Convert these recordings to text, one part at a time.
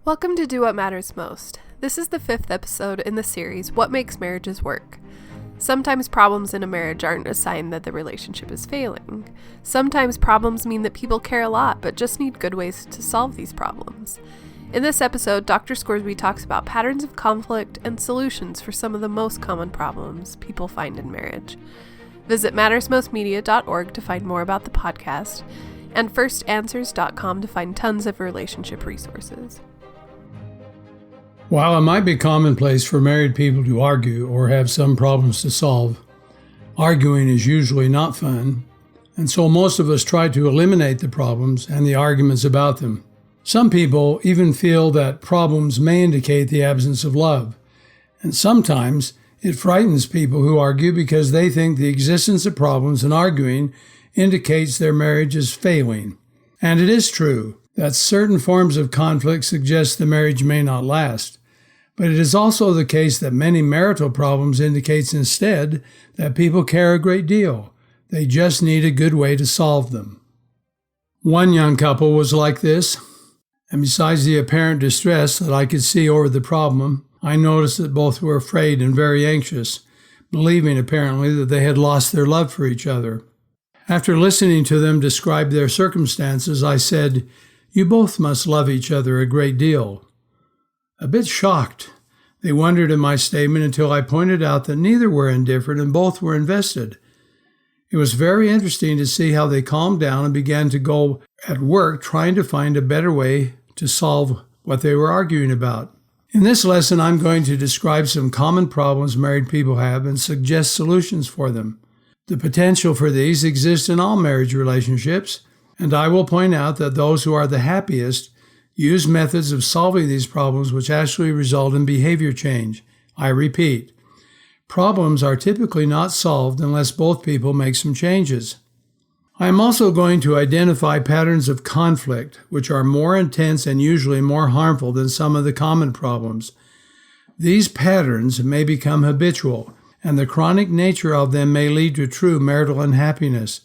Welcome to Do What Matters Most. This is the 5th episode in the series, What Makes Marriages Work? Sometimes problems in a marriage aren't a sign that the relationship is failing. Sometimes problems mean that people care a lot, but just need good ways to solve these problems. In this episode, Dr. Scoresby talks about patterns of conflict and solutions for some of the most common problems people find in marriage. Visit mattersmostmedia.org to find more about the podcast, and firstanswers.com to find tons of relationship resources. While it might be commonplace for married people to argue or have some problems to solve, arguing is usually not fun, and so most of us try to eliminate the problems and the arguments about them. Some people even feel that problems may indicate the absence of love, and sometimes it frightens people who argue because they think the existence of problems and arguing indicates their marriage is failing. And it is true that certain forms of conflict suggest the marriage may not last. But it is also the case that many marital problems indicates instead that people care a great deal. They just need a good way to solve them. One young couple was like this, and besides the apparent distress that I could see over the problem, I noticed that both were afraid and very anxious, believing apparently that they had lost their love for each other. After listening to them describe their circumstances, I said, "You both must love each other a great deal." A bit shocked, they wondered at my statement until I pointed out that neither were indifferent and both were invested. It was very interesting to see how they calmed down and began to go at work trying to find a better way to solve what they were arguing about. In this lesson, I'm going to describe some common problems married people have and suggest solutions for them. The potential for these exists in all marriage relationships, and I will point out that those who are the happiest use methods of solving these problems which actually result in behavior change. I repeat, problems are typically not solved unless both people make some changes. I am also going to identify patterns of conflict which are more intense and usually more harmful than some of the common problems. These patterns may become habitual, and the chronic nature of them may lead to true marital unhappiness.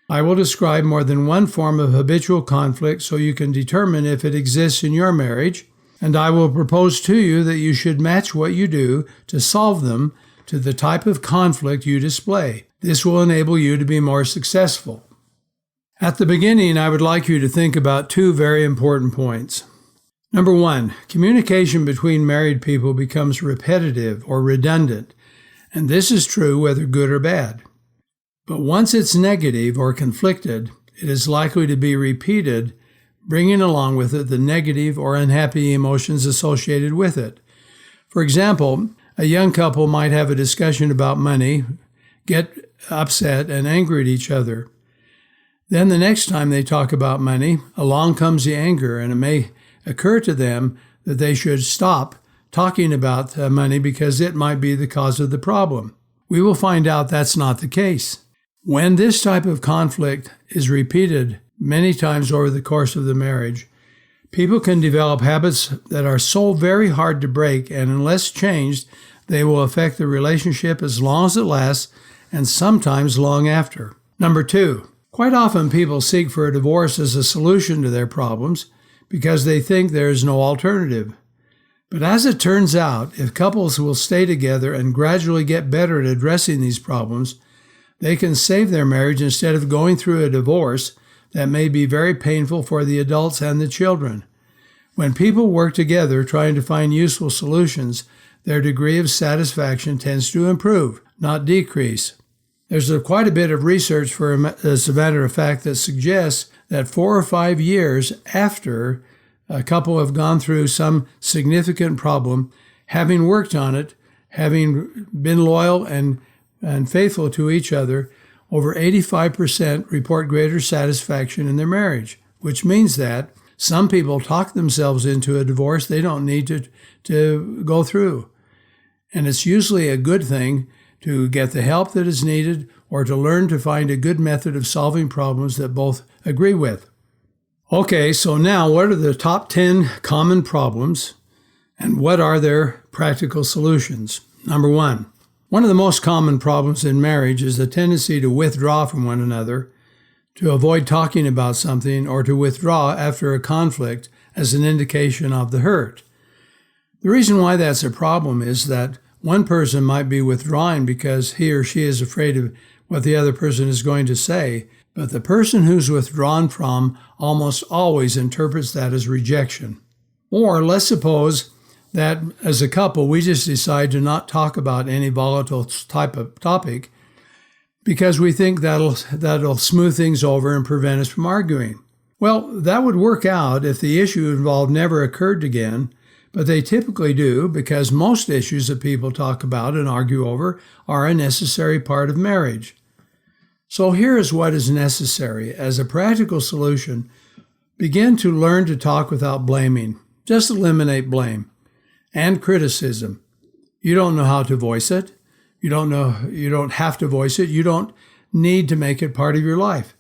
I will describe more than one form of habitual conflict so you can determine if it exists in your marriage, and I will propose to you that you should match what you do to solve them to the type of conflict you display. This will enable you to be more successful. At the beginning, I would like you to think about two very important points. Number one, communication between married people becomes repetitive or redundant, and this is true whether good or bad. But once it's negative or conflicted, it is likely to be repeated, bringing along with it the negative or unhappy emotions associated with it. For example, a young couple might have a discussion about money, get upset and angry at each other. Then the next time they talk about money, along comes the anger, and it may occur to them that they should stop talking about money because it might be the cause of the problem. We will find out that's not the case. When this type of conflict is repeated many times over the course of the marriage, people can develop habits that are so very hard to break, and unless changed, they will affect the relationship as long as it lasts and sometimes long after. Number two, quite often people seek for a divorce as a solution to their problems because they think there is no alternative. But as it turns out, if couples will stay together and gradually get better at addressing these problems, they can save their marriage instead of going through a divorce that may be very painful for the adults and the children. When people work together trying to find useful solutions, their degree of satisfaction tends to improve, not decrease. There's quite a bit of research, as a matter of fact, that suggests that 4 or 5 years after a couple have gone through some significant problem, having worked on it, having been loyal and faithful to each other, over 85% report greater satisfaction in their marriage, which means that some people talk themselves into a divorce they don't need to go through. And it's usually a good thing to get the help that is needed or to learn to find a good method of solving problems that both agree with. Okay, so now what are the top 10 common problems and what are their practical solutions? Number one of the most common problems in marriage is the tendency to withdraw from one another, to avoid talking about something, or to withdraw after a conflict as an indication of the hurt. The reason why that's a problem is that one person might be withdrawing because he or she is afraid of what the other person is going to say, but the person who's withdrawn from almost always interprets that as rejection. Or let's suppose that as a couple, we just decide to not talk about any volatile type of topic because we think that'll smooth things over and prevent us from arguing. Well, that would work out if the issue involved never occurred again, but they typically do because most issues that people talk about and argue over are a necessary part of marriage. So here is what is necessary. As a practical solution, begin to learn to talk without blaming. Just eliminate blame and criticism. You don't know how to voice it. You don't have to voice it. You don't need to make it part of your life.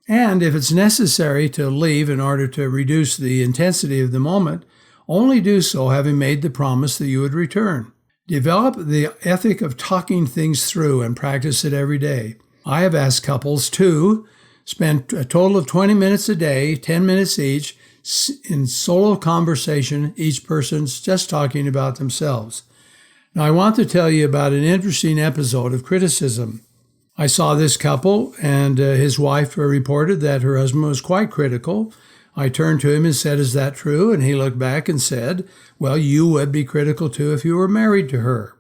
And if it's necessary to leave in order to reduce the intensity of the moment, only do so having made the promise that you would return. Develop the ethic of talking things through and practice it every day. I have asked couples to spend a total of 20 minutes a day, 10 minutes each, in solo conversation, each person's just talking about themselves. Now, I want to tell you about an interesting episode of criticism. I saw this couple, and his wife reported that her husband was quite critical. I turned to him and said, "Is that true?" And he looked back and said, "Well, you would be critical too if you were married to her."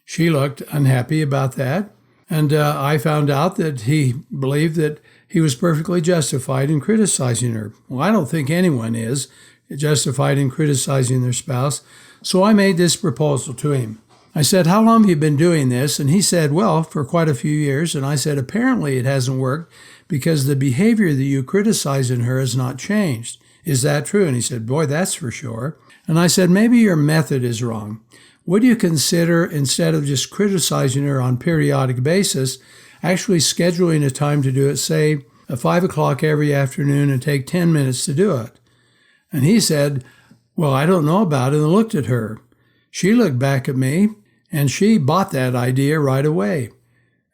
She looked unhappy about that, and I found out that he believed that he was perfectly justified in criticizing her. Well, I don't think anyone is justified in criticizing their spouse, so I made this proposal to him. I said, "How long have you been doing this?" And he said, "Well, for quite a few years." And I said, "Apparently it hasn't worked because the behavior that you criticize in her has not changed. Is that true?" And he said, "Boy, that's for sure." And I said, "Maybe your method is wrong. Would you consider, instead of just criticizing her on a periodic basis, actually scheduling a time to do it, say, at 5 o'clock every afternoon and take 10 minutes to do it?" And he said, "Well, I don't know about it," and looked at her. She looked back at me, and she bought that idea right away.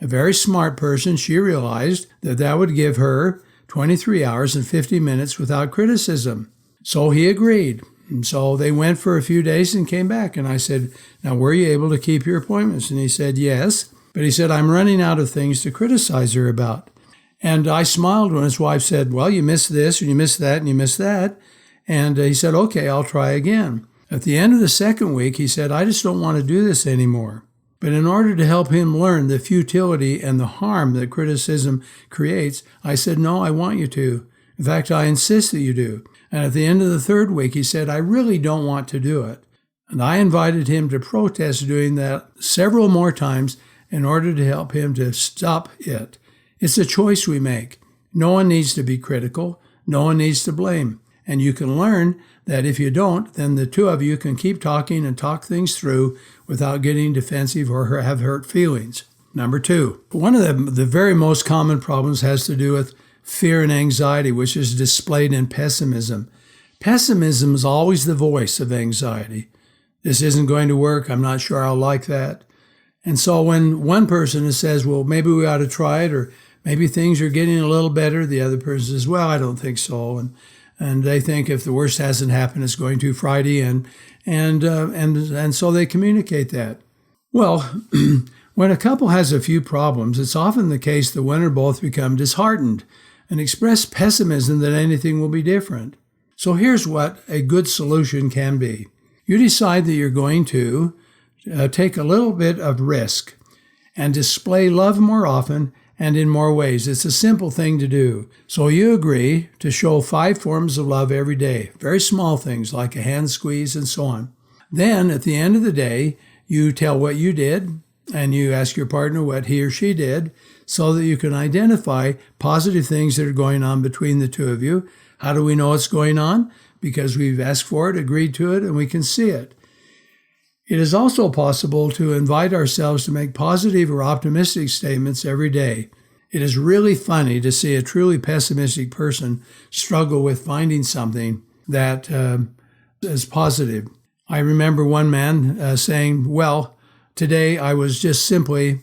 A very smart person, she realized that that would give her 23 hours and 50 minutes without criticism. So he agreed. And so they went for a few days and came back. And I said, "Now, were you able to keep your appointments?" And he said, "Yes." But he said, "I'm running out of things to criticize her about." And I smiled when his wife said, "Well, you missed this, and you missed that, and you missed that." And he said, "Okay, I'll try again." At the end of the second week, he said, "I just don't want to do this anymore." But in order to help him learn the futility and the harm that criticism creates, I said, "No, I want you to. In fact, I insist that you do." And at the end of the third week, he said, "I really don't want to do it." And I invited him to protest doing that several more times in order to help him to stop it. It's a choice we make. No one needs to be critical. No one needs to blame. And you can learn that if you don't, then the two of you can keep talking and talk things through without getting defensive or have hurt feelings. Number two, one of the very most common problems has to do with fear and anxiety, which is displayed in pessimism. Pessimism is always the voice of anxiety. This isn't going to work. I'm not sure I'll like that. And so when one person says, "Well, maybe we ought to try it," or "Maybe things are getting a little better," the other person says, "Well, I don't think so." And they think if the worst hasn't happened, it's going to Friday, and so they communicate that. Well, when a couple has a few problems, it's often the case that one or both become disheartened and express pessimism that anything will be different. So here's what a good solution can be. You decide that you're going to take a little bit of risk and display love more often and in more ways. It's a simple thing to do. So you agree to show 5 forms of love every day, very small things like a hand squeeze and so on. Then at the end of the day, you tell what you did and you ask your partner what he or she did so that you can identify positive things that are going on between the two of you. How do we know it's going on? Because we've asked for it, agreed to it, and we can see it. It is also possible to invite ourselves to make positive or optimistic statements every day. It is really funny to see a truly pessimistic person struggle with finding something that is positive. I remember one man saying, "Well, today I was just simply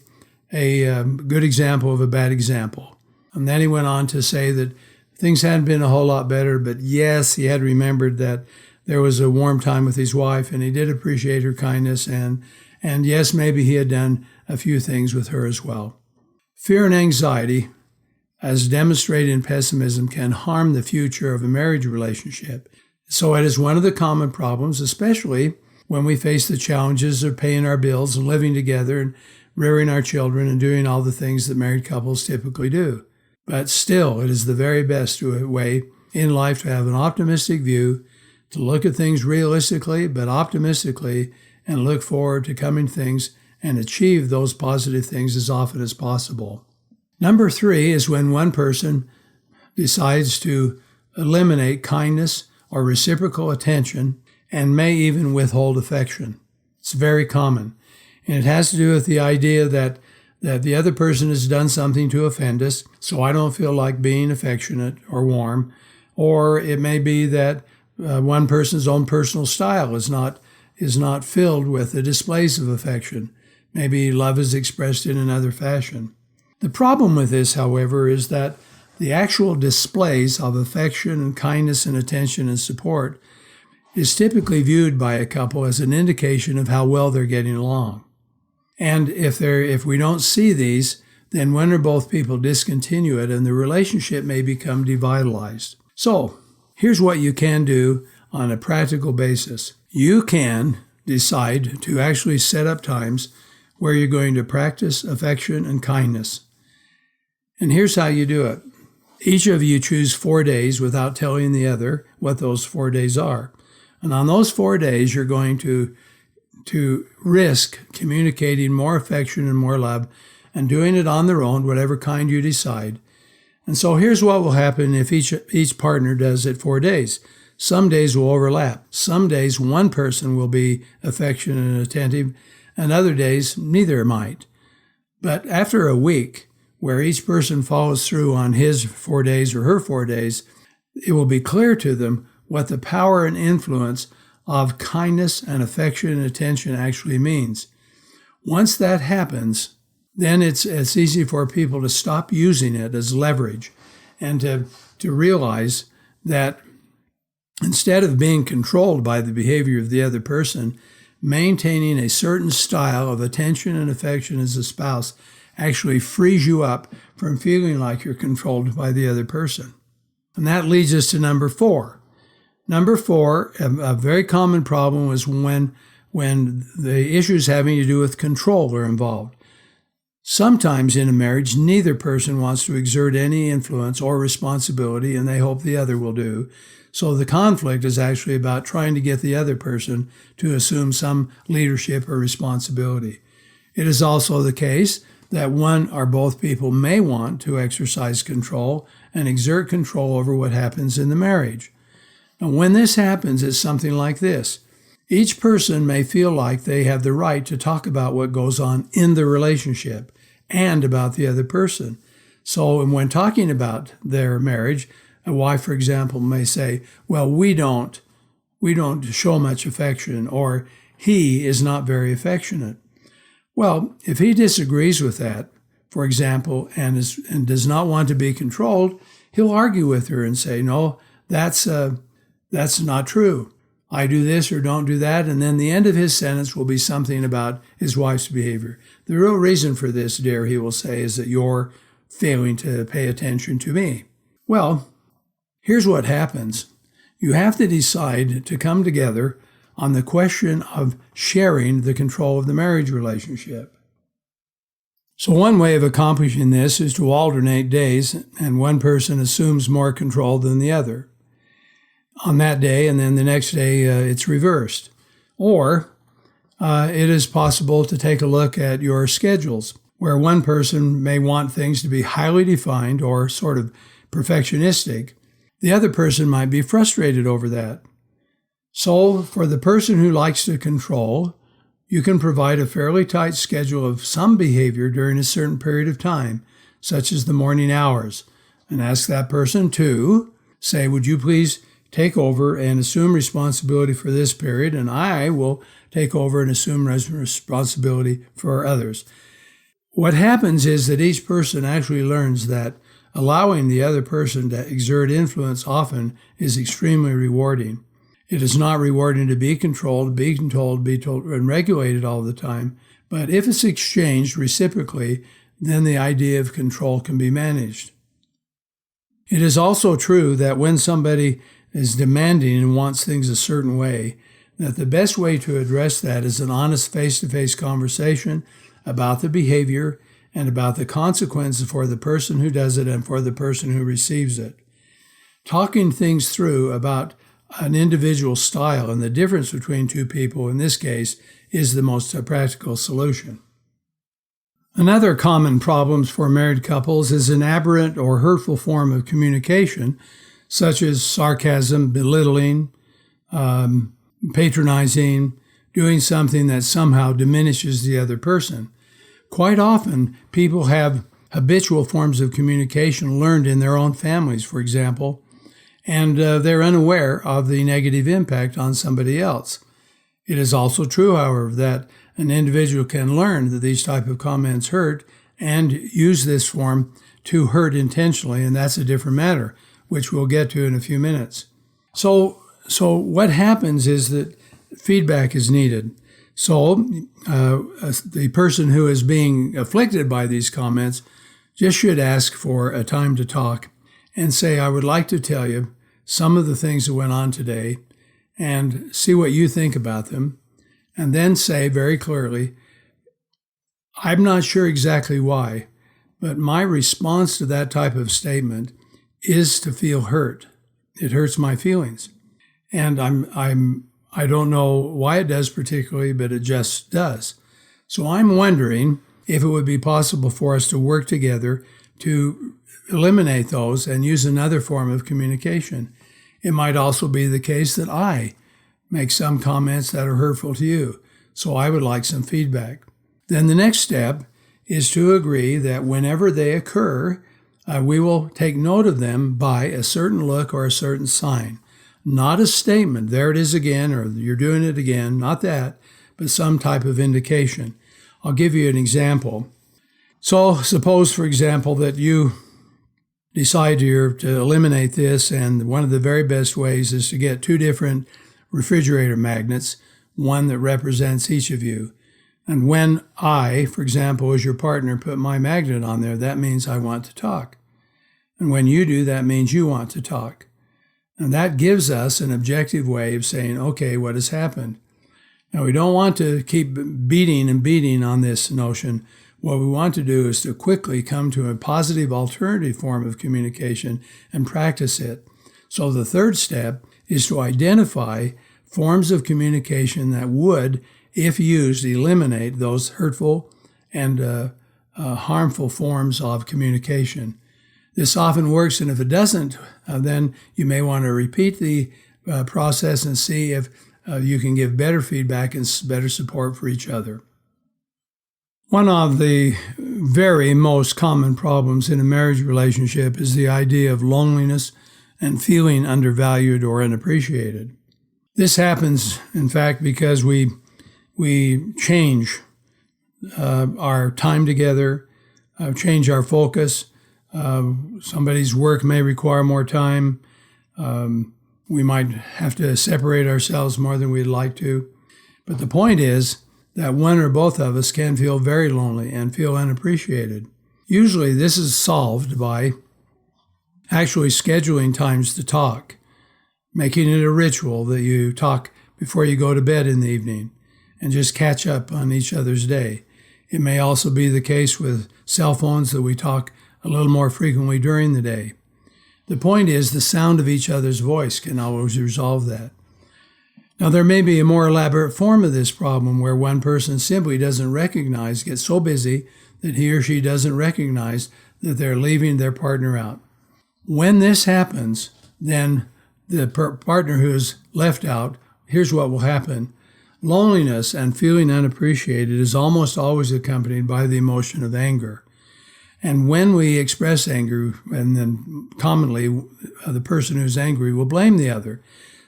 a good example of a bad example." And then he went on to say that Things hadn't been a whole lot better, but yes, he had remembered that there was a warm time with his wife, and he did appreciate her kindness, and yes, maybe he had done a few things with her as well. Fear and anxiety, as demonstrated in pessimism, can harm the future of a marriage relationship. So it is one of the common problems, especially when we face the challenges of paying our bills and living together and rearing our children and doing all the things that married couples typically do. But still, it is the very best way in life to have an optimistic view, to look at things realistically but optimistically, and look forward to coming things and achieve those positive things as often as possible. Number 3 is when one person decides to eliminate kindness or reciprocal attention and may even withhold affection. It's very common. And it has to do with the idea that the other person has done something to offend us, so I don't feel like being affectionate or warm. Or it may be that one person's own personal style is not filled with the displays of affection. Maybe love is expressed in another fashion. The problem with this, however, is that the actual displays of affection and kindness and attention and support is typically viewed by a couple as an indication of how well they're getting along. And if we don't see these, then one or both people discontinue it and the relationship may become devitalized. So here's what you can do on a practical basis. You can decide to actually set up times where you're going to practice affection and kindness. And here's how you do it. Each of you choose 4 days without telling the other what those 4 days are. And on those 4 days, you're going to risk communicating more affection and more love and doing it on their own, whatever kind you decide. And so here's what will happen if each partner does it 4 days. Some days will overlap. Some days one person will be affectionate and attentive, and other days neither might. But after a week, where each person follows through on his 4 days or her 4 days, it will be clear to them what the power and influence of kindness and affection and attention actually means. Once that happens, then it's easy for people to stop using it as leverage and to realize that instead of being controlled by the behavior of the other person, maintaining a certain style of attention and affection as a spouse actually frees you up from feeling like you're controlled by the other person. And that leads us to number 4. Number 4, a very common problem is when the issues having to do with control are involved. Sometimes in a marriage, neither person wants to exert any influence or responsibility, and they hope the other will do. So the conflict is actually about trying to get the other person to assume some leadership or responsibility. It is also the case that one or both people may want to exercise control and exert control over what happens in the marriage. And when this happens, it's something like this. Each person may feel like they have the right to talk about what goes on in the relationship and about the other person. So when talking about their marriage, a wife, for example, may say, well, we don't show much affection, or he is not very affectionate. Well, if he disagrees with that, for example, and does not want to be controlled, he'll argue with her and say, no, that's not true. I do this or don't do that. And then the end of his sentence will be something about his wife's behavior. The real reason for this, dear, he will say, is that you're failing to pay attention to me. Well, here's what happens. You have to decide to come together on the question of sharing the control of the marriage relationship. So one way of accomplishing this is to alternate days, and one person assumes more control than the other on that day, and then the next day it's reversed. Or it is possible to take a look at your schedules, where one person may want things to be highly defined or sort of perfectionistic. The other person might be frustrated over that. So for the person who likes to control, you can provide a fairly tight schedule of some behavior during a certain period of time, such as the morning hours, and ask that person to say, would you please take over and assume responsibility for this period, and I will take over and assume responsibility for others. What happens is that each person actually learns that allowing the other person to exert influence often is extremely rewarding. It is not rewarding to be controlled, and regulated all the time, but if it's exchanged reciprocally, then the idea of control can be managed. It is also true that when somebody is demanding and wants things a certain way, that the best way to address that is an honest face-to-face conversation about the behavior and about the consequences for the person who does it and for the person who receives it. Talking things through about an individual style and the difference between two people in this case is the most practical solution. Another common problem for married couples is an aberrant or hurtful form of communication, such as sarcasm, belittling, patronizing, doing something that somehow diminishes the other person. Quite often, people have habitual forms of communication learned in their own families, for example, and they're unaware of the negative impact on somebody else. It is also true, however, that an individual can learn that these type of comments hurt and use this form to hurt intentionally, and that's a different matter, which we'll get to in a few minutes. So what happens is that feedback is needed. So the person who is being afflicted by these comments just should ask for a time to talk and say, I would like to tell you some of the things that went on today and see what you think about them. And then say very clearly, I'm not sure exactly why, but my response to that type of statement is to feel hurt. It hurts my feelings. And I don't know why it does particularly, but it just does. So I'm wondering if it would be possible for us to work together to eliminate those and use another form of communication. It might also be the case that I make some comments that are hurtful to you, so I would like some feedback. Then the next step is to agree that whenever they occur, we will take note of them by a certain look or a certain sign. Not a statement, there it is again, or you're doing it again, not that, but some type of indication. I'll give you an example. So suppose, for example, that you decide to eliminate this, and one of the very best ways is to get two different refrigerator magnets, one that represents each of you. And when I, for example, as your partner, put my magnet on there, that means I want to talk. And when you do, that means you want to talk. And that gives us an objective way of saying, okay, what has happened? Now, we don't want to keep beating on this notion. What we want to do is to quickly come to a positive alternative form of communication and practice it. So the third step is to identify forms of communication that would, if used, eliminate those hurtful and harmful forms of communication. This often works, and if it doesn't, then you may want to repeat the process and see if you can give better feedback and better support for each other. One of the very most common problems in a marriage relationship is the idea of loneliness and feeling undervalued or unappreciated. This happens, in fact, because we change our time together, change our focus. Somebody's work may require more time. We might have to separate ourselves more than we'd like to. But the point is that one or both of us can feel very lonely and feel unappreciated. Usually this is solved by actually scheduling times to talk, making it a ritual that you talk before you go to bed in the evening and just catch up on each other's day. It may also be the case with cell phones that we talk a little more frequently during the day. The point is the sound of each other's voice can always resolve that. Now, there may be a more elaborate form of this problem where one person simply doesn't recognize, gets so busy that he or she doesn't recognize that they're leaving their partner out. When this happens, then the partner who is left out, here's what will happen. Loneliness and feeling unappreciated is almost always accompanied by the emotion of anger. And when we express anger, and then commonly the person who's angry will blame the other.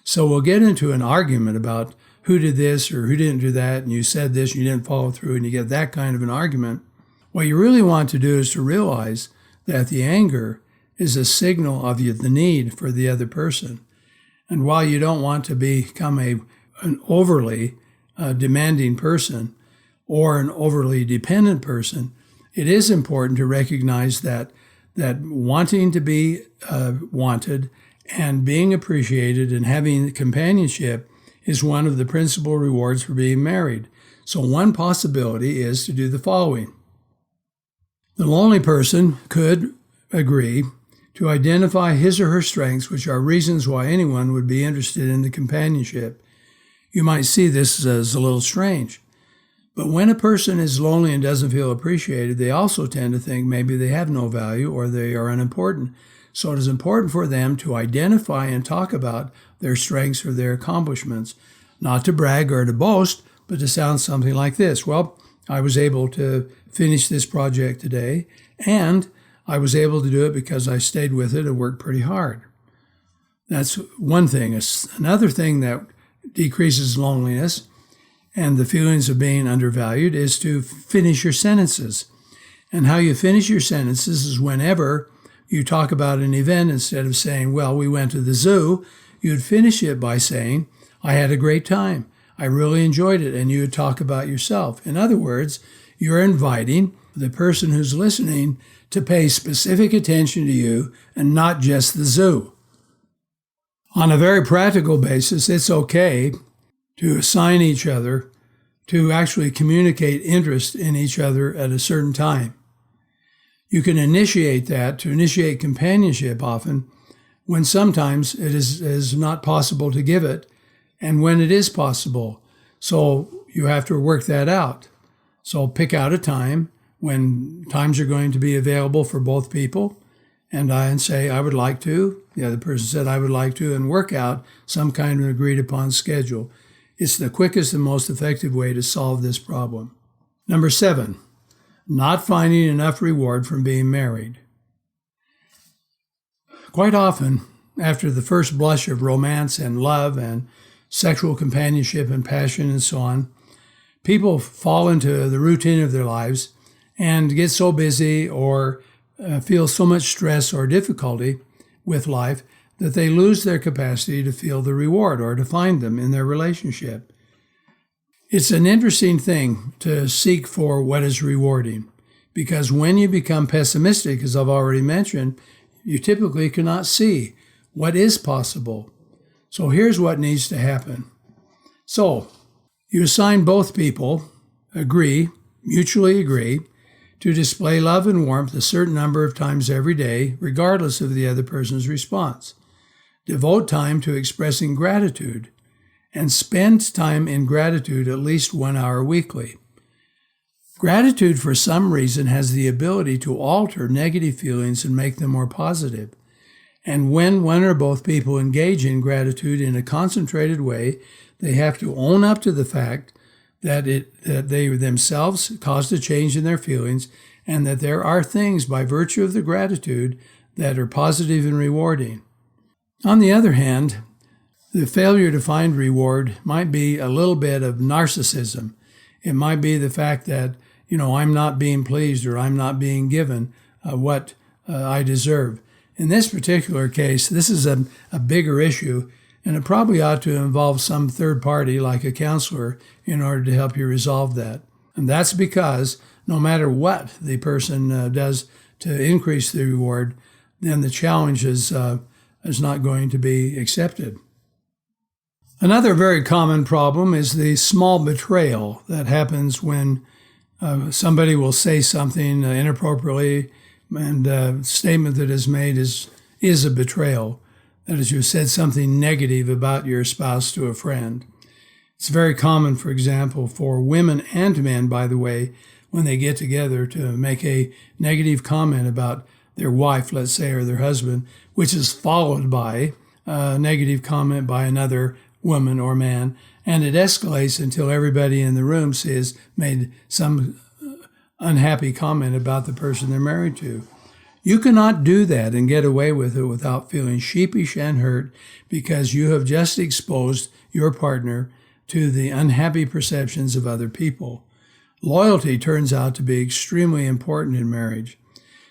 So we'll get into an argument about who did this or who didn't do that, and you said this, and you didn't follow through, and you get that kind of an argument. What you really want to do is to realize that the anger is a signal of the need for the other person. And while you don't want to become an overly demanding person or an overly dependent person, it is important to recognize that wanting to be wanted and being appreciated and having companionship is one of the principal rewards for being married. So one possibility is to do the following. The lonely person could agree to identify his or her strengths, which are reasons why anyone would be interested in the companionship. You might see this as a little strange. But when a person is lonely and doesn't feel appreciated, they also tend to think maybe they have no value or they are unimportant. So it is important for them to identify and talk about their strengths or their accomplishments, not to brag or to boast, but to sound something like this. Well, I was able to finish this project today, and I was able to do it because I stayed with it and worked pretty hard. That's one thing. Another thing that decreases loneliness and the feelings of being undervalued is to finish your sentences. And how you finish your sentences is whenever you talk about an event, instead of saying, well, we went to the zoo, you'd finish it by saying, I had a great time. I really enjoyed it. And you would talk about yourself. In other words, you're inviting the person who's listening to pay specific attention to you and not just the zoo. On a very practical basis, it's okay to assign each other to actually communicate interest in each other at a certain time. You can initiate that, to initiate companionship often, when sometimes it is not possible to give it, and when it is possible. So you have to work that out. So pick out a time when times are going to be available for both people, and say, I would like to. The other person said, I would like to, and work out some kind of agreed upon schedule. It's the quickest and most effective way to solve this problem. Number 7, not finding enough reward from being married. Quite often, after the first blush of romance and love and sexual companionship and passion and so on, people fall into the routine of their lives and get so busy or feel so much stress or difficulty with life that they lose their capacity to feel the reward or to find them in their relationship. It's an interesting thing to seek for what is rewarding, because when you become pessimistic, as I've already mentioned, you typically cannot see what is possible. So here's what needs to happen. So you assign both people, mutually agree, to display love and warmth a certain number of times every day, regardless of the other person's response. Devote time to expressing gratitude, and spend time in gratitude at least 1 hour weekly. Gratitude, for some reason, has the ability to alter negative feelings and make them more positive. And when one or both people engage in gratitude in a concentrated way, they have to own up to the fact that they themselves caused a change in their feelings, and that there are things by virtue of the gratitude that are positive and rewarding. On the other hand, the failure to find reward might be a little bit of narcissism. It might be the fact that, I'm not being pleased or I'm not being given what I deserve. In this particular case, this is a bigger issue, and it probably ought to involve some third party like a counselor in order to help you resolve that. And that's because no matter what the person does to increase the reward, then the challenge is not going to be accepted. Another very common problem is the small betrayal that happens when somebody will say something inappropriately, and the statement that is made is a betrayal. That is, you said something negative about your spouse to a friend. It's very common, for example, for women and men, by the way, when they get together to make a negative comment about their wife, let's say, or their husband, which is followed by a negative comment by another woman or man, and it escalates until everybody in the room says made some unhappy comment about the person they're married to. You cannot do that and get away with it without feeling sheepish and hurt, because you have just exposed your partner to the unhappy perceptions of other people. Loyalty turns out to be extremely important in marriage.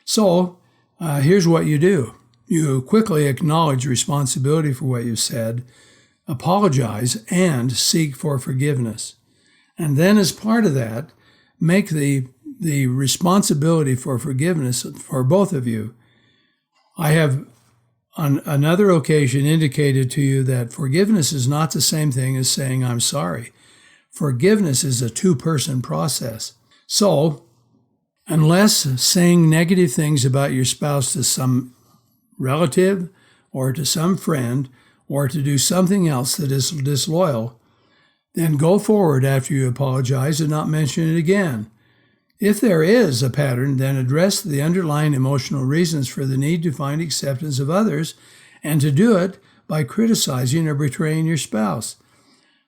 So Here's what you do. You quickly acknowledge responsibility for what you said, apologize, and seek for forgiveness. And then as part of that, make the responsibility for forgiveness for both of you. I have on another occasion indicated to you that forgiveness is not the same thing as saying I'm sorry. Forgiveness is a two-person process. So, unless saying negative things about your spouse to some relative or to some friend or to do something else that is disloyal, then go forward after you apologize and not mention it again. If there is a pattern, then address the underlying emotional reasons for the need to find acceptance of others and to do it by criticizing or betraying your spouse.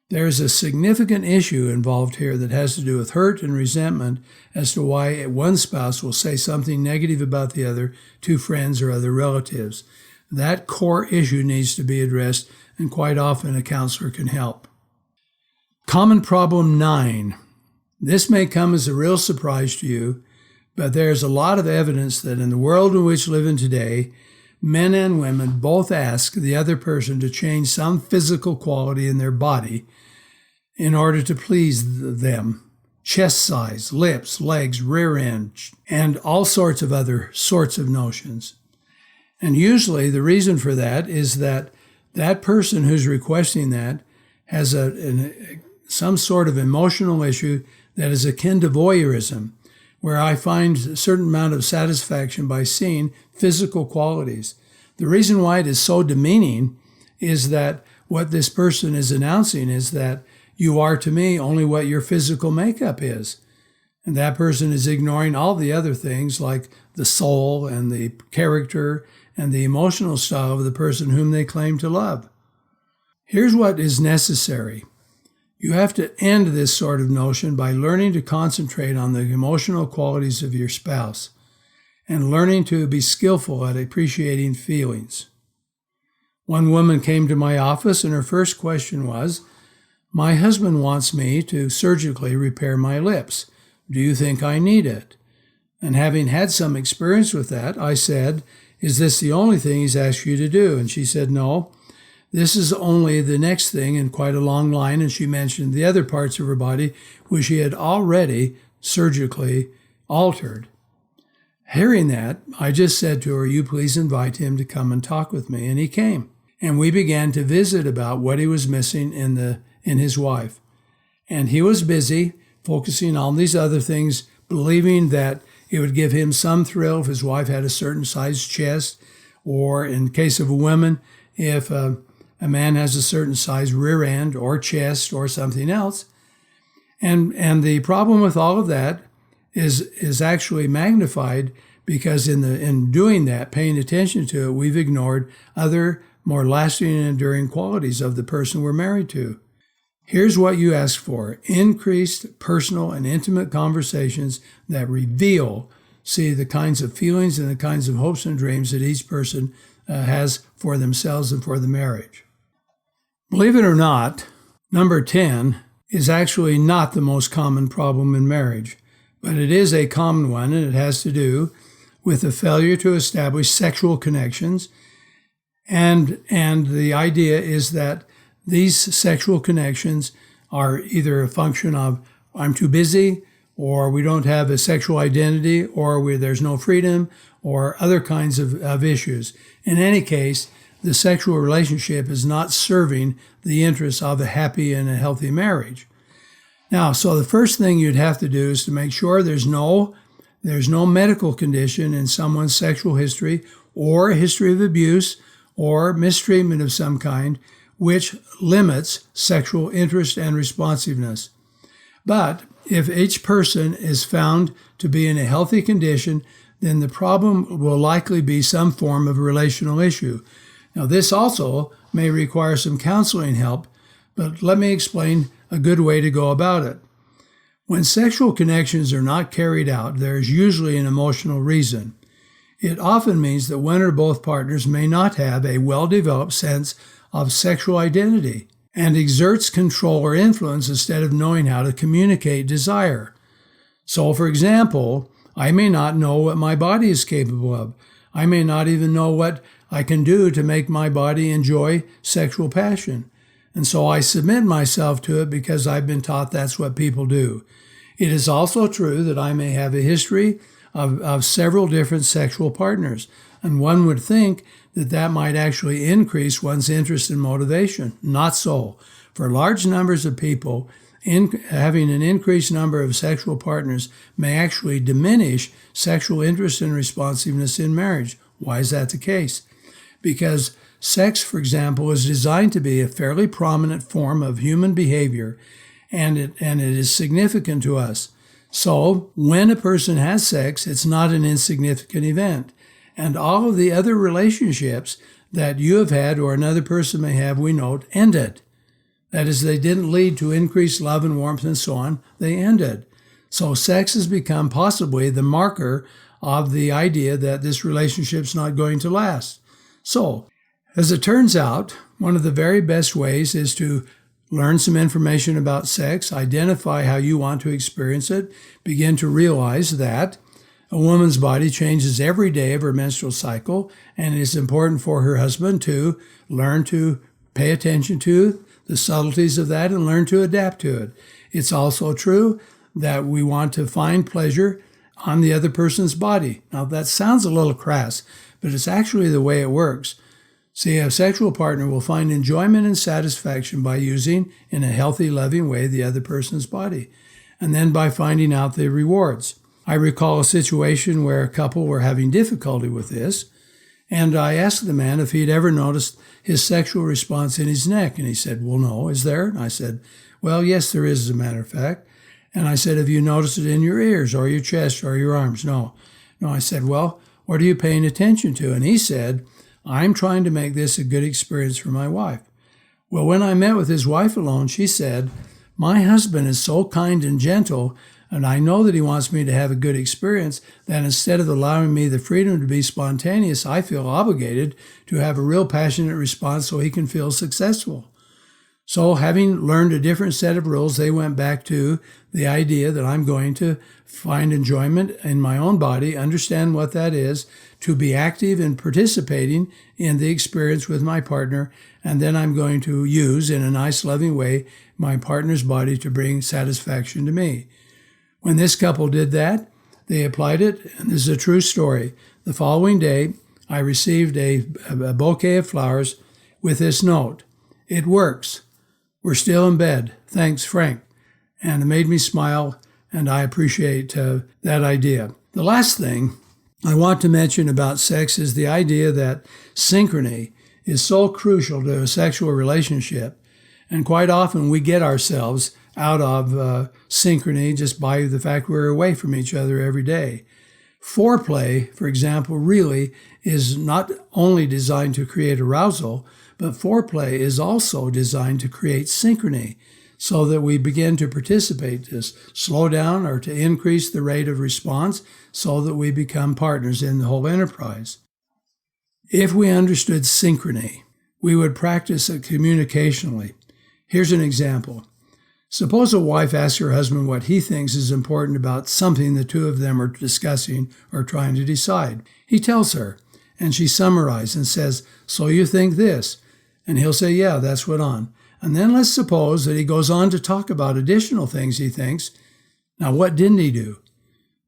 There is a significant issue involved here that has to do with hurt and resentment as to why one spouse will say something negative about the other to friends or other relatives. That core issue needs to be addressed, and quite often a counselor can help. Common problem 9. This may come as a real surprise to you, but there's a lot of evidence that in the world in which we live in today, men and women both ask the other person to change some physical quality in their body in order to please them. Chest size, lips, legs, rear end, and all sorts of other sorts of notions. And usually the reason for that is that that person who's requesting that has some sort of emotional issue that is akin to voyeurism, where I find a certain amount of satisfaction by seeing physical qualities. The reason why it is so demeaning is that what this person is announcing is that you are to me only what your physical makeup is. And that person is ignoring all the other things like the soul and the character and the emotional style of the person whom they claim to love. Here's what is necessary. You have to end this sort of notion by learning to concentrate on the emotional qualities of your spouse and learning to be skillful at appreciating feelings. One woman came to my office and her first question was, "My husband wants me to surgically repair my lips. Do you think I need it?" And having had some experience with that, I said, "Is this the only thing he's asked you to do?" And she said, "No. This is only the next thing in quite a long line," and she mentioned the other parts of her body which she had already surgically altered. Hearing that, I just said to her, "You please invite him to come and talk with me," and he came. And we began to visit about what he was missing in his wife. And he was busy focusing on these other things, believing that it would give him some thrill if his wife had a certain size chest, or in case of a woman, if a man has a certain size rear end or chest or something else. And the problem with all of that is actually magnified because in doing that, paying attention to it, we've ignored other more lasting and enduring qualities of the person we're married to. Here's what you ask for: increased personal and intimate conversations that reveal, the kinds of feelings and the kinds of hopes and dreams that each person has for themselves and for the marriage. Believe it or not, number 10 is actually not the most common problem in marriage, but it is a common one, and it has to do with the failure to establish sexual connections. And the idea is that these sexual connections are either a function of I'm too busy, or we don't have a sexual identity, or there's no freedom, or other kinds of issues. In any case, the sexual relationship is not serving the interests of a happy and a healthy marriage. Now, so the first thing you'd have to do is to make sure there's no medical condition in someone's sexual history or a history of abuse or mistreatment of some kind which limits sexual interest and responsiveness. But if each person is found to be in a healthy condition, then the problem will likely be some form of relational issue. Now, this also may require some counseling help, but let me explain a good way to go about it. When sexual connections are not carried out, there is usually an emotional reason. It often means that one or both partners may not have a well-developed sense of sexual identity and exerts control or influence instead of knowing how to communicate desire. So, for example, I may not know what my body is capable of. I may not even know what I can do to make my body enjoy sexual passion. And so I submit myself to it because I've been taught that's what people do. It is also true that I may have a history of several different sexual partners, and one would think that that might actually increase one's interest and motivation. Not so. For large numbers of people, having an increased number of sexual partners may actually diminish sexual interest and responsiveness in marriage. Why is that the case? Because sex, for example, is designed to be a fairly prominent form of human behavior, and it is significant to us. So when a person has sex, it's not an insignificant event. And all of the other relationships that you have had or another person may have, we note, ended. That is, they didn't lead to increased love and warmth and so on. They ended. So sex has become possibly the marker of the idea that this relationship's not going to last. So, as it turns out, one of the very best ways is to learn some information about sex, identify how you want to experience it, begin to realize that a woman's body changes every day of her menstrual cycle, and it is important for her husband to learn to pay attention to the subtleties of that and learn to adapt to it. It's also true that we want to find pleasure on the other person's body. Now, that sounds a little crass, but it's actually the way it works. See, a sexual partner will find enjoyment and satisfaction by using, in a healthy, loving way, the other person's body, and then by finding out the rewards. I recall a situation where a couple were having difficulty with this, and I asked the man if he'd ever noticed his sexual response in his neck, and he said, "Well, no, is there?" And I said, "Well, yes, there is, as a matter of fact." And I said, "Have you noticed it in your ears or your chest or your arms?" No. I said, "Well, what are you paying attention to?" And he said, "I'm trying to make this a good experience for my wife." Well, when I met with his wife alone, she said, "My husband is so kind and gentle, and I know that he wants me to have a good experience, that instead of allowing me the freedom to be spontaneous, I feel obligated to have a real passionate response so he can feel successful." So having learned a different set of rules, they went back to the idea that I'm going to find enjoyment in my own body, understand what that is, to be active in participating in the experience with my partner, and then I'm going to use, in a nice, loving way, my partner's body to bring satisfaction to me. When this couple did that, they applied it, and this is a true story. The following day, I received a bouquet of flowers with this note: "It works. We're still in bed. Thanks, Frank." And it made me smile, and I appreciate that idea. The last thing I want to mention about sex is the idea that synchrony is so crucial to a sexual relationship. And quite often we get ourselves out of synchrony just by the fact we're away from each other every day. Foreplay, for example, really is not only designed to create arousal, but foreplay is also designed to create synchrony so that we begin to participate, to slow down or to increase the rate of response so that we become partners in the whole enterprise. If we understood synchrony, we would practice it communicationally. Here's an example. Suppose a wife asks her husband what he thinks is important about something the two of them are discussing or trying to decide. He tells her, and she summarizes and says, "So you think this?" And he'll say, "Yeah, that's what on." And then let's suppose that he goes on to talk about additional things he thinks. Now, what didn't he do?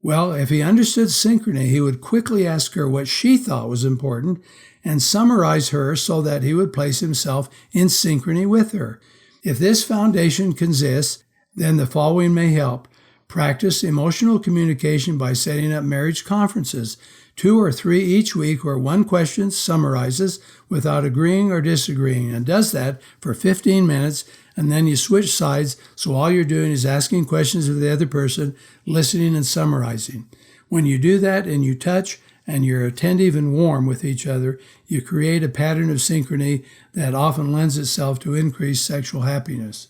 Well, if he understood synchrony, he would quickly ask her what she thought was important and summarize her so that he would place himself in synchrony with her. If this foundation consists, then the following may help. Practice emotional communication by setting up marriage conferences, 2 or 3 each week, where one question summarizes without agreeing or disagreeing, and does that for 15 minutes, and then you switch sides, so all you're doing is asking questions of the other person, listening and summarizing. When you do that and you touch and you're attentive and warm with each other, you create a pattern of synchrony that often lends itself to increased sexual happiness.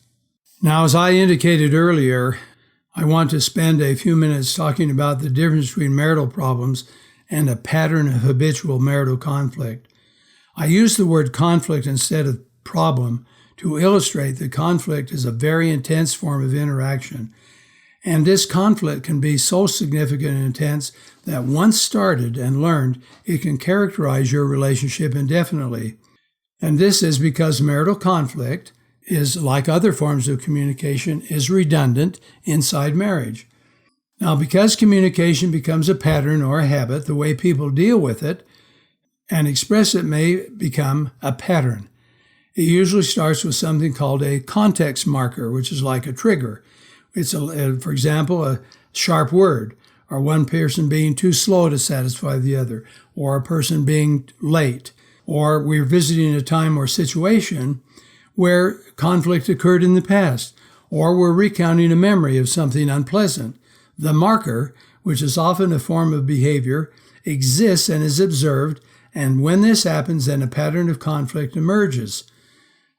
Now, as I indicated earlier, I want to spend a few minutes talking about the difference between marital problems and a pattern of habitual marital conflict. I use the word conflict instead of problem to illustrate that conflict is a very intense form of interaction. And this conflict can be so significant and intense that once started and learned, it can characterize your relationship indefinitely. And this is because marital conflict is, like other forms of communication, is redundant inside marriage. Now, because communication becomes a pattern or a habit, the way people deal with it and express it may become a pattern. It usually starts with something called a context marker, which is like a trigger. It's, for example, a sharp word, or one person being too slow to satisfy the other, or a person being late, or we're visiting a time or situation where conflict occurred in the past, or we're recounting a memory of something unpleasant. The marker, which is often a form of behavior, exists and is observed, and when this happens, then a pattern of conflict emerges.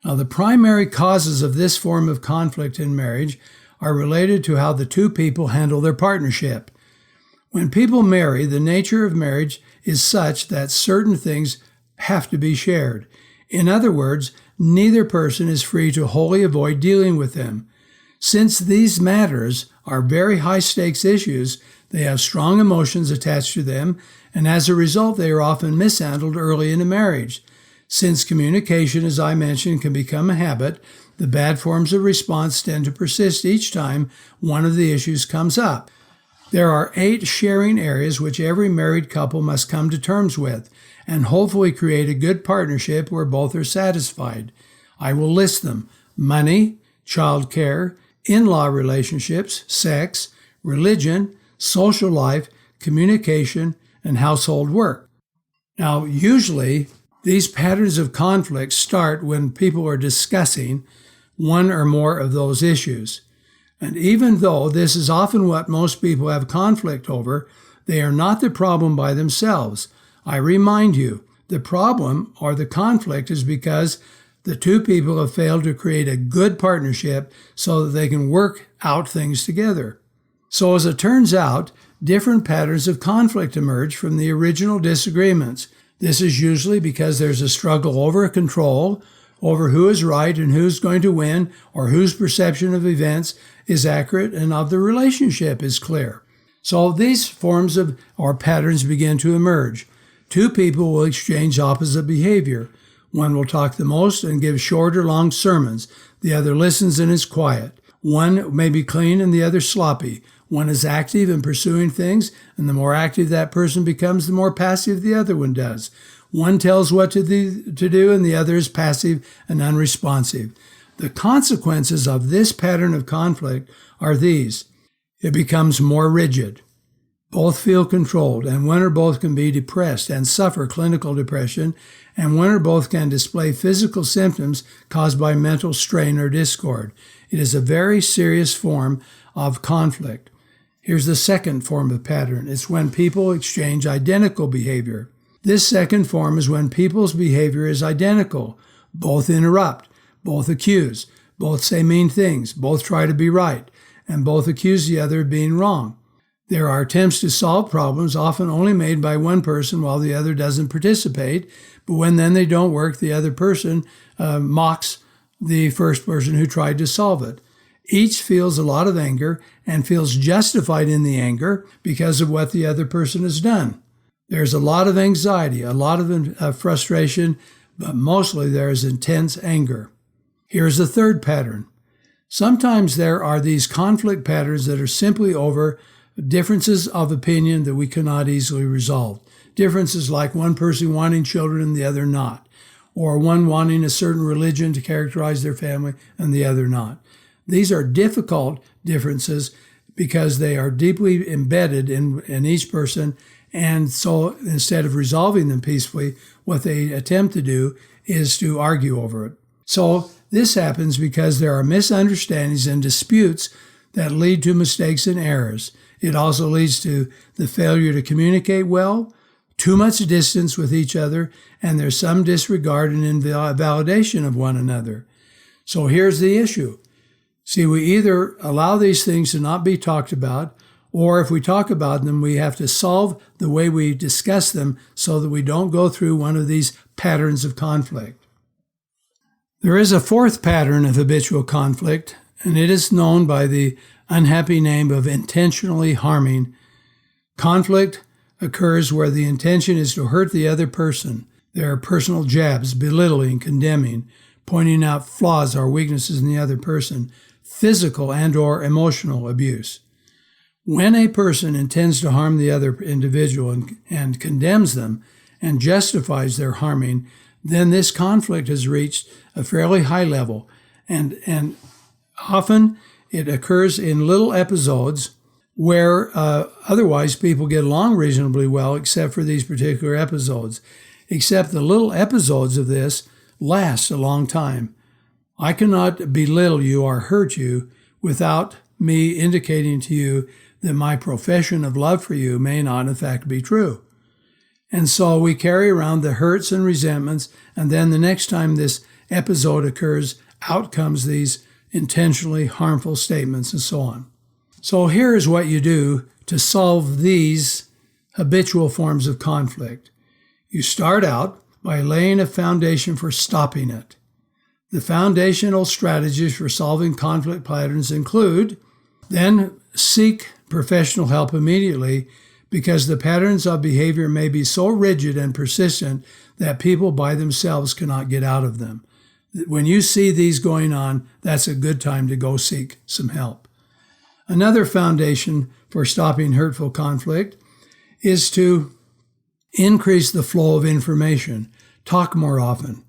Now, the primary causes of this form of conflict in marriage are related to how the two people handle their partnership. When people marry, the nature of marriage is such that certain things have to be shared. In other words, neither person is free to wholly avoid dealing with them. Since these matters are very high-stakes issues, they have strong emotions attached to them, and as a result, they are often mishandled early in a marriage. Since communication, as I mentioned, can become a habit, the bad forms of response tend to persist each time one of the issues comes up. There are 8 sharing areas which every married couple must come to terms with and hopefully create a good partnership where both are satisfied. I will list them: money, child care, in-law relationships, sex, religion, social life, communication, and household work. Now, usually, these patterns of conflict start when people are discussing one or more of those issues. And even though this is often what most people have conflict over, they are not the problem by themselves. I remind you, the problem or the conflict is because the two people have failed to create a good partnership so that they can work out things together. So as it turns out, different patterns of conflict emerge from the original disagreements. This is usually because there's a struggle over control, over who is right and who's going to win, or whose perception of events is accurate and of the relationship is clear. So these forms of or patterns begin to emerge. Two people will exchange opposite behavior. One will talk the most and give short or long sermons. The other listens and is quiet. One may be clean and the other sloppy. One is active in pursuing things, and the more active that person becomes, the more passive the other one does. One tells what to do, and the other is passive and unresponsive. The consequences of this pattern of conflict are these. It becomes more rigid. Both feel controlled, and one or both can be depressed and suffer clinical depression, and one or both can display physical symptoms caused by mental strain or discord. It is a very serious form of conflict. Here's the second form of pattern. It's when people exchange identical behavior. This second form is when people's behavior is identical. Both interrupt, both accuse, both say mean things, both try to be right, and both accuse the other of being wrong. There are attempts to solve problems, often only made by one person while the other doesn't participate, but when then they don't work, the other person mocks the first person who tried to solve it. Each feels a lot of anger and feels justified in the anger because of what the other person has done. There's a lot of anxiety, a lot of frustration, but mostly there is intense anger. Here's the third pattern. Sometimes there are these conflict patterns that are simply over differences of opinion that we cannot easily resolve. Differences like one person wanting children and the other not, or one wanting a certain religion to characterize their family and the other not. These are difficult differences because they are deeply embedded in each person. And so instead of resolving them peacefully, what they attempt to do is to argue over it. So this happens because there are misunderstandings and disputes that lead to mistakes and errors. It also leads to the failure to communicate well, too much distance with each other, and there's some disregard and invalidation of one another. So here's the issue. See, we either allow these things to not be talked about, or if we talk about them, we have to solve the way we discuss them so that we don't go through one of these patterns of conflict. There is a fourth pattern of habitual conflict, and it is known by the unhappy name of intentionally harming. Conflict occurs where the intention is to hurt the other person. There are personal jabs, belittling, condemning, pointing out flaws or weaknesses in the other person, physical and or emotional abuse. When a person intends to harm the other individual and condemns them and justifies their harming, then this conflict has reached a fairly high level, and often it occurs in little episodes where otherwise people get along reasonably well except for these particular episodes. Except the little episodes of this last a long time. I cannot belittle you or hurt you without me indicating to you that my profession of love for you may not in fact be true. And so we carry around the hurts and resentments, and then the next time this episode occurs, out comes these intentionally harmful statements and so on. So here is what you do to solve these habitual forms of conflict. You start out by laying a foundation for stopping it. The foundational strategies for solving conflict patterns include, then seek professional help immediately, because the patterns of behavior may be so rigid and persistent that people by themselves cannot get out of them. When you see these going on, that's a good time to go seek some help. Another foundation for stopping hurtful conflict is to increase the flow of information. Talk more often.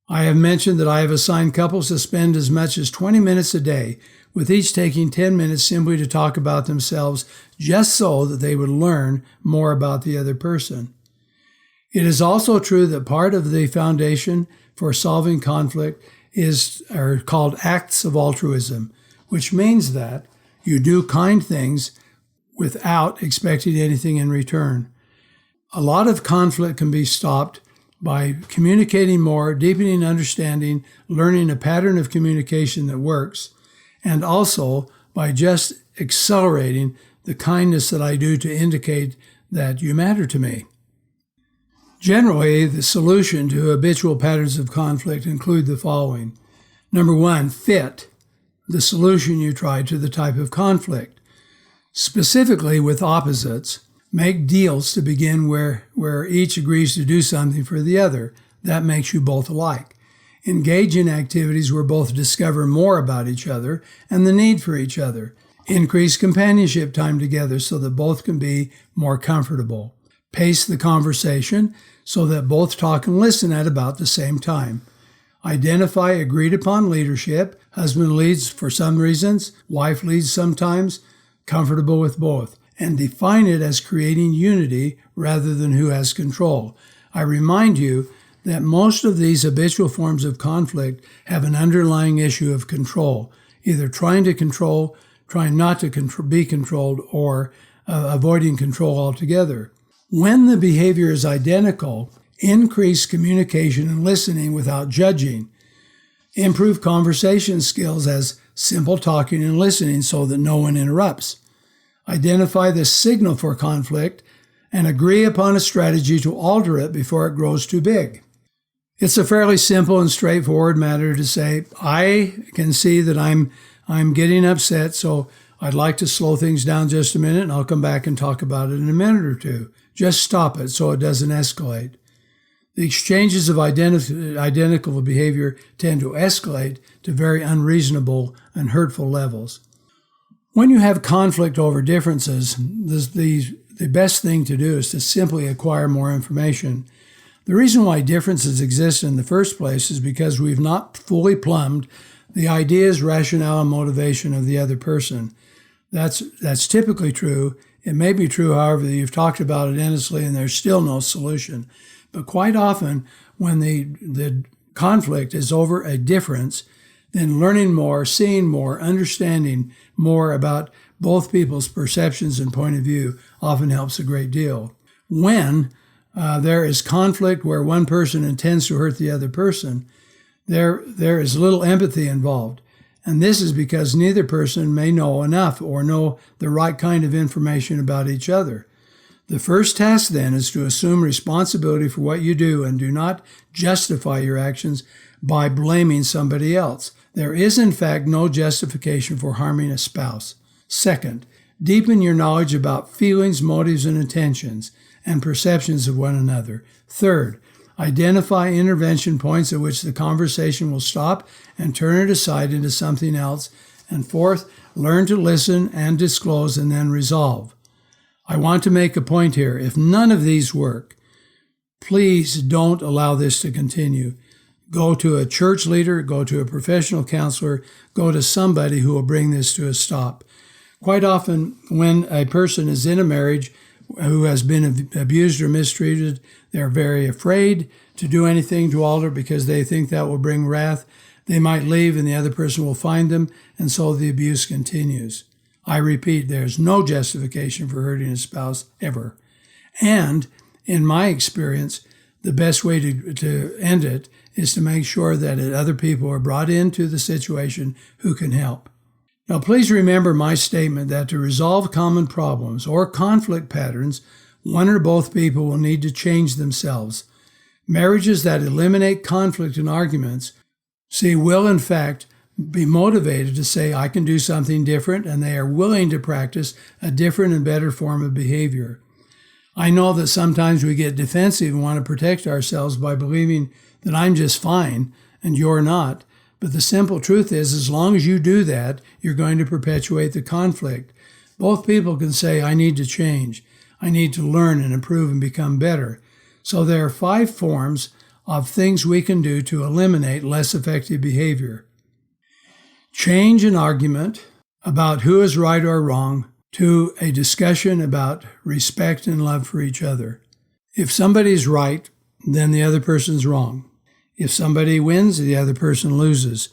I have mentioned that I have assigned couples to spend as much as 20 minutes a day, with each taking 10 minutes simply to talk about themselves, just so that they would learn more about the other person. It is also true that part of the foundation for solving conflict are called acts of altruism, which means that you do kind things without expecting anything in return. A lot of conflict can be stopped by communicating more, deepening understanding, learning a pattern of communication that works, and also by just accelerating the kindness that I do to indicate that you matter to me. Generally, the solution to habitual patterns of conflict include the following. Number one, fit the solution you try to the type of conflict. Specifically with opposites, make deals to begin where each agrees to do something for the other. That makes you both alike. Engage in activities where both discover more about each other and the need for each other. Increase companionship time together so that both can be more comfortable. Pace the conversation so that both talk and listen at about the same time. Identify agreed upon leadership. Husband leads for some reasons, wife leads sometimes, comfortable with both. And define it as creating unity rather than who has control. I remind you that most of these habitual forms of conflict have an underlying issue of control, either trying to control, trying not to be controlled, or avoiding control altogether. When the behavior is identical, increase communication and listening without judging. Improve conversation skills as simple talking and listening so that no one interrupts. Identify the signal for conflict and agree upon a strategy to alter it before it grows too big. It's a fairly simple and straightforward matter to say, I can see that I'm getting upset, so I'd like to slow things down just a minute, and I'll come back and talk about it in a minute or two. Just stop it so it doesn't escalate. The exchanges of identical behavior tend to escalate to very unreasonable and hurtful levels. When you have conflict over differences, the best thing to do is to simply acquire more information. The reason why differences exist in the first place is because we've not fully plumbed the ideas, rationale, and motivation of the other person. That's typically true. It may be true, however, that you've talked about it endlessly and there's still no solution. But quite often, when the conflict is over a difference, then learning more, seeing more, understanding more about both people's perceptions and point of view often helps a great deal. When there is conflict where one person intends to hurt the other person, there is little empathy involved. And this is because neither person may know enough or know the right kind of information about each other. The first task then is to assume responsibility for what you do and do not justify your actions by blaming somebody else. There is, in fact, no justification for harming a spouse. Second, deepen your knowledge about feelings, motives, and intentions, and perceptions of one another. Third, identify intervention points at which the conversation will stop and turn it aside into something else. And fourth, learn to listen and disclose and then resolve. I want to make a point here. If none of these work, please don't allow this to continue. Go to a church leader, go to a professional counselor, go to somebody who will bring this to a stop. Quite often, when a person is in a marriage who has been abused or mistreated, they're very afraid to do anything to alter because they think that will bring wrath. They might leave and the other person will find them, and so the abuse continues. I repeat, there's no justification for hurting a spouse ever. And in my experience, the best way to end it is to make sure that other people are brought into the situation who can help. Now, please remember my statement that to resolve common problems or conflict patterns, one or both people will need to change themselves. Marriages that eliminate conflict and arguments, will in fact be motivated to say, I can do something different, and they are willing to practice a different and better form of behavior. I know that sometimes we get defensive and want to protect ourselves by believing that I'm just fine and you're not. But the simple truth is, as long as you do that, you're going to perpetuate the conflict. Both people can say, I need to change. I need to learn and improve and become better. So there are 5 forms of things we can do to eliminate less effective behavior. Change an argument about who is right or wrong to a discussion about respect and love for each other. If somebody's right, then the other person's wrong. If somebody wins, the other person loses.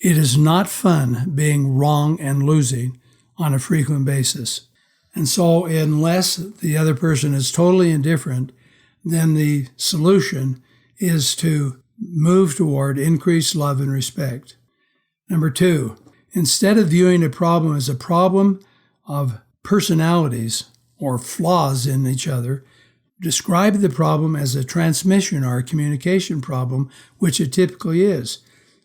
It is not fun being wrong and losing on a frequent basis. And so unless the other person is totally indifferent, then the solution is to move toward increased love and respect. Number 2, instead of viewing a problem as a problem of personalities or flaws in each other, describe the problem as a transmission or a communication problem, which it typically is.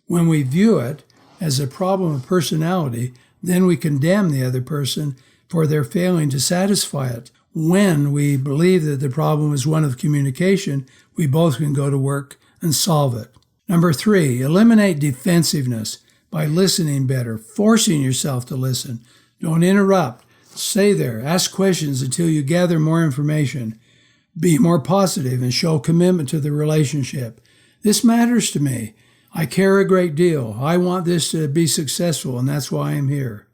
When we view it as a problem of personality, then we condemn the other person for their failing to satisfy it. When we believe that the problem is one of communication, we both can go to work and solve it. Number 3, eliminate defensiveness by listening better, forcing yourself to listen. Don't interrupt. Stay there. Ask questions until you gather more information. Be more positive and show commitment to the relationship. This matters to me. I care a great deal. I want this to be successful, and that's why I'm here.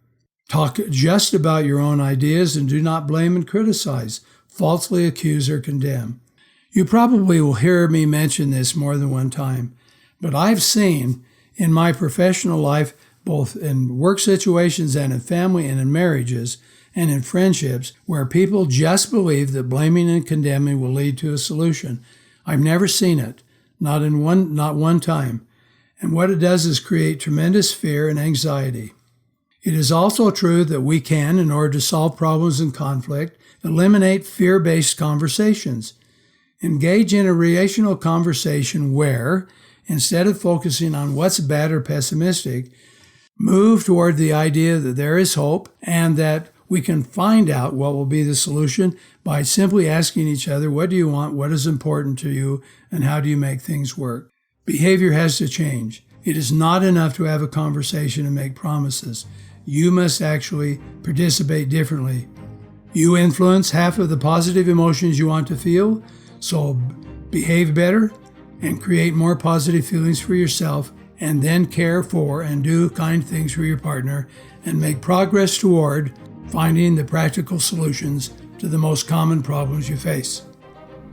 Talk just about your own ideas and do not blame and criticize, falsely accuse or condemn. You probably will hear me mention this more than one time, but I've seen in my professional life, both in work situations and in family and in marriages and in friendships, where people just believe that blaming and condemning will lead to a solution. I've never seen it, not one time. And what it does is create tremendous fear and anxiety. It is also true that we can, in order to solve problems and conflict, eliminate fear-based conversations. Engage in a relational conversation where, instead of focusing on what's bad or pessimistic, move toward the idea that there is hope and that we can find out what will be the solution by simply asking each other, what do you want, what is important to you, and how do you make things work? Behavior has to change. It is not enough to have a conversation and make promises. You must actually participate differently. You influence half of the positive emotions you want to feel, so behave better and create more positive feelings for yourself, and then care for and do kind things for your partner and make progress toward finding the practical solutions to the most common problems you face.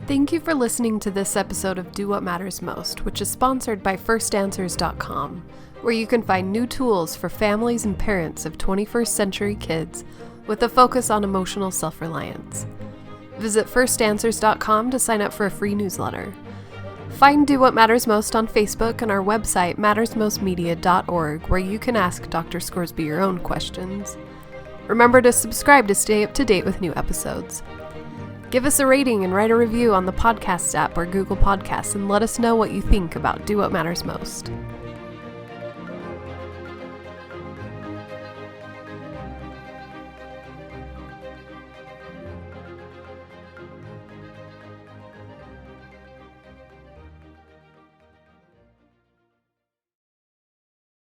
Thank you for listening to this episode of Do What Matters Most, which is sponsored by FirstAnswers.com, where you can find new tools for families and parents of 21st century kids with a focus on emotional self-reliance. Visit FirstAnswers.com to sign up for a free newsletter. Find Do What Matters Most on Facebook and our website, mattersmostmedia.org, where you can ask Dr. Scoresby your own questions. Remember to subscribe to stay up to date with new episodes. Give us a rating and write a review on the podcast app or Google Podcasts and let us know what you think about Do What Matters Most.